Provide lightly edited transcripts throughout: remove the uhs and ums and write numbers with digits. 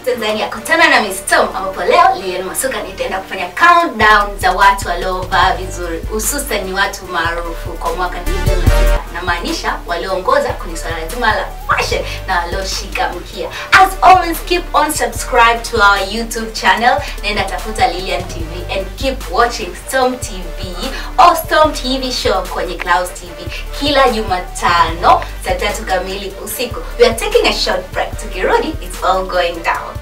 Tanzania, kutana na Miss Tom ambapo leo Lilian Masuka nitaenda kufanya countdown za watu waliovaa vizuri, hususan ni watu maarufu kwa mwaka 2006. Na maanisha walioongoza kwenye swala zima la fashion na walioshika mkia. As always, keep on subscribe to our YouTube channel. Nenda tafuta Lilian TV and keep watching Storm TV or Storm TV show kwenye Clouds TV kila Jumatano saa 3 kamili usiku. We are taking a short break. Tukirudi, it's all going down.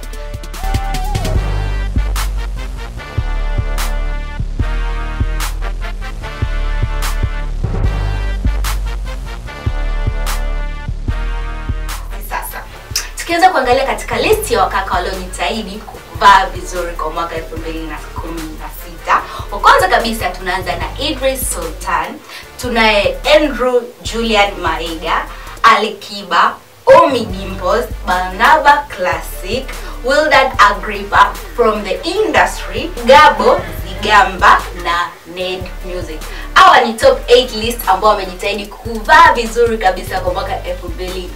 Tukianza kuangalia katika listi ya wakaka waliojitahidi kuvaa vizuri kwa mwaka 2016. Wa kwanza kabisa tunaanza na Idris Sultan, tunaye Andrew Julian Maiga, Alikiba, Omi Dimples, Barnaba Classic, Wildad Agrippa from the industry, Gabo Zigamba na Ned Music. Hawa ni top 8 list ambao wamejitahidi kuvaa vizuri kabisa kwa mwaka 2016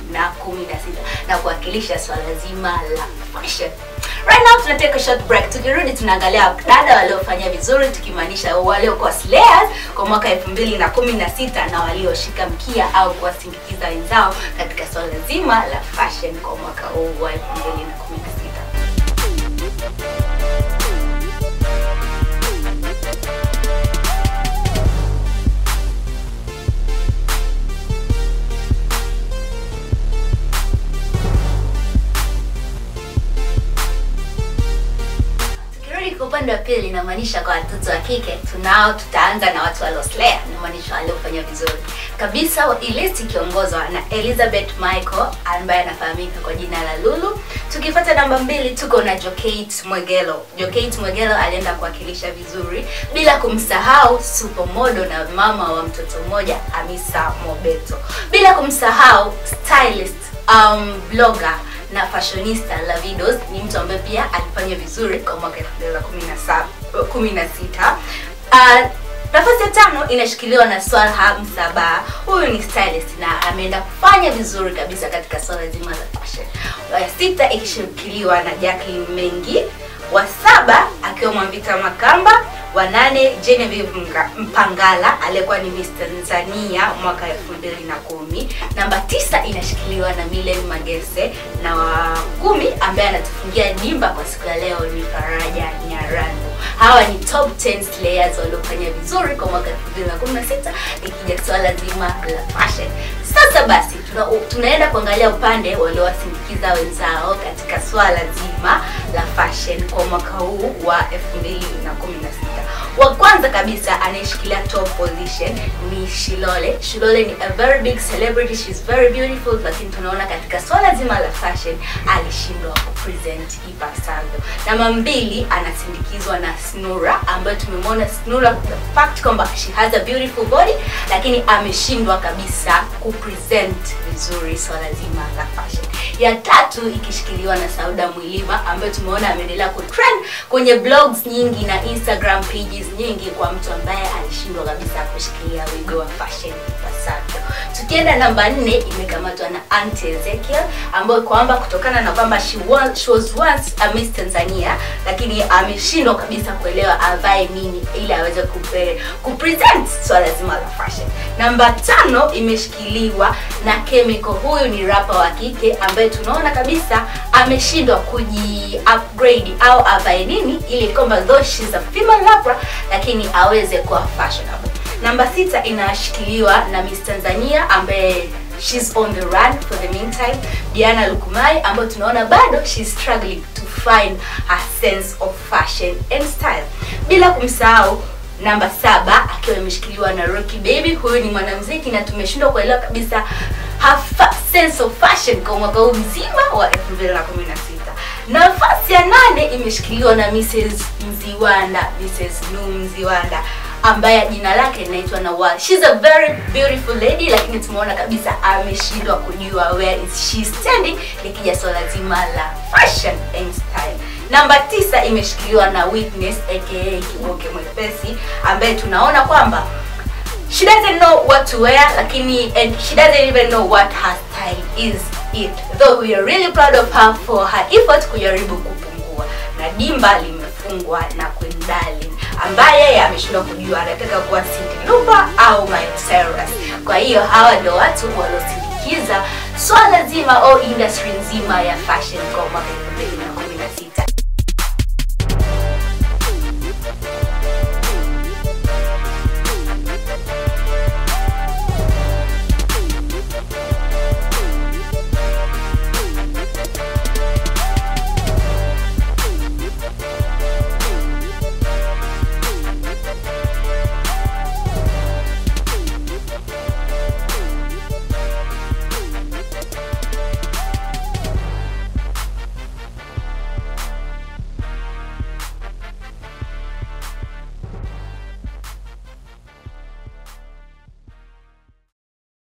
na kuwakilisha swala zima la fashion. Right now tunataka short break. Tukirudi tunaangalia dada waliofanya vizuri, tukimaanisha waliokuwa slayers kwa mwaka 2016 na walioshika mkia au kuwasindikiza wenzao katika swala zima la fashion kwa mwaka huu wa 2016. Upande wa pili inamaanisha kwa watoto wa kike tutaanza na watu walioslay, inamaanisha waliofanya vizuri kabisa. List ikiongozwa na Elizabeth Michael ambaye anafahamika kwa jina la Lulu. Tukifuata namba 2 tuko na Jokate Mwegelo. Jokate Mwegelo alienda kuwakilisha vizuri, bila kumsahau supermodel na mama wa mtoto mmoja Hamisa Mobeto, bila kumsahau stylist, blogger na fashionista Lavidos, ni mtu ambaye pia alifanya vizuri kwa mwaka 2016. Nafasi ya 5 inashikiliwa na Swalha Msaba. Huyu ni stylist na ameenda kufanya vizuri kabisa katika swala zima la fashion. Ya 6 ikishikiliwa na Jacqueline Mengi, wa 7 akiwa Mwambita Makamba, wa 8 Genevieve Mpangala aliyekuwa ni Miss Tanzania mwaka 2010. Namba 9 inashikiliwa na Milen Magese, na wa 10 ambaye anatufungia dimba kwa siku ya leo ni Faraja Nyarandu. Hawa ni top 10 slayers waliofanya vizuri kwa mwaka 2016 ikija swala zima la fashion. Sasa basi tunaenda kuangalia upande waliowasindikiza wenzao katika swala zima la fashion kwa mwaka huu wa 2016. Wa kwanza kabisa anayeshikilia top position ni Shilole. Shilole ni a very big celebrity, she's very beautiful, lakini tunaona katika swala zima la fashion alishindwa kupresent ipasavyo. Namba 2 anasindikizwa na Snura, ambaye tumemwona Snura the fact kwamba she has a beautiful body, lakini ameshindwa kabisa kupresent vizuri swala zima la fashion. Ya 3 ikishikiliwa na Sauda Mwilima, ambaye tumeona ameendelea kutrend kwenye blogs nyingi na Instagram pages nyingi kwa mtu ambaye alishindwa kabisa kushikilia wigo wa fashion ipasavyo. Tukienda namba 4 imekamatwa na Auntie Ezekiel, ambaye kwamba kutokana na kwamba she was once a Miss Tanzania, lakini ameshindwa kabisa kuelewa avae nini ili aweze kupresent swala zima la fashion. Namba 5 imeshikiliwa na Chemical. Huyu ni rapper wa kike ambaye tunaona kabisa ameshindwa kuji-upgrade au avae nini ili kwamba though she's a female rapper lakini aweze kuwa fashionable. Namba 6 inashikiliwa na Miss Tanzania ambaye she's on the run for the meantime, Diana Lukumai, ambayo tunaona bado she's struggling to find her sense of fashion and style. Bila kumsahau namba 7 akiwa imeshikiliwa na Rocky Baby. Huyu ni mwanamuziki na tumeshindwa kuelewa kabisa her sense of fashion kwa mwaka huu mzima wa 2016. Nafasi ya 8 imeshikiliwa na Mrs. Mziwanda, Mrs. Mziwanda, ambaye jina lake linaitwa Nawal. She's a very beautiful lady, lakini tumeona kabisa ameshindwa kujua where is she standing ikija swala zima la fashion and style. Namba 9 imeshikiliwa na Witness aka Kiboke Mwepesi, ambaye tunaona kwamba she doesn't know what to wear, lakini and she doesn't even know what her style is. it, though we are really proud of her for her effort kujaribu kupungua. Na dimba limefungwa na Queen Darling, ambaye ameshindwa kujua anataka kuwa Cyndi Lauper au Miley Cyrus. Kwa hiyo hawa ndio watu waliosindikiza swala zima au industry nzima ya fashion kwa mwaka